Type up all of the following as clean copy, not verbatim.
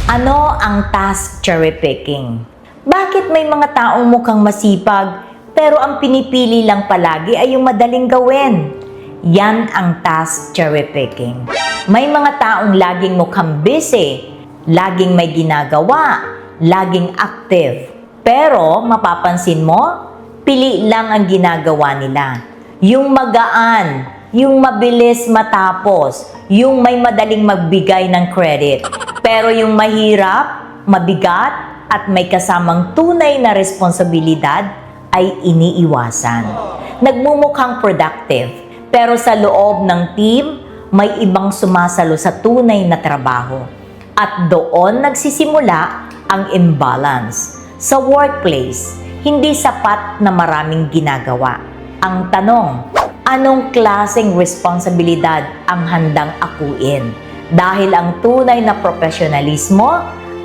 Ano ang task cherry picking? Bakit may mga taong mukhang masipag pero ang pinipili lang palagi ay yung madaling gawin? Yan ang task cherry picking. May mga taong laging mukhang busy, laging may ginagawa, laging active. Pero mapapansin mo, pili lang ang ginagawa nila. Yung magaan, yung mabilis matapos, yung may madaling magbigay ng credit. Pero yung mahirap, mabigat, at may kasamang tunay na responsibilidad ay iniiwasan. Nagmumukhang productive, pero sa loob ng team, may ibang sumasalo sa tunay na trabaho. At doon nagsisimula ang imbalance. Sa workplace, hindi sapat na maraming ginagawa. Ang tanong, anong klaseng responsibilidad ang handang akuin? Dahil ang tunay na profesionalismo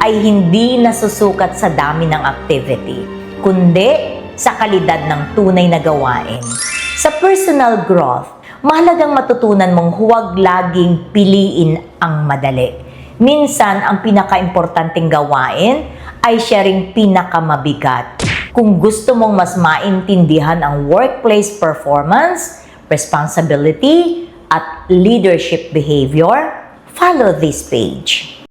ay hindi nasusukat sa dami ng activity, kundi sa kalidad ng tunay na gawain. Sa personal growth, mahalagang matutunan mong huwag laging piliin ang madali. Minsan, ang pinaka-importanting gawain ay siya ring pinakamabigat. Kung gusto mong mas maintindihan ang workplace performance, responsibility, at leadership behavior, follow this page.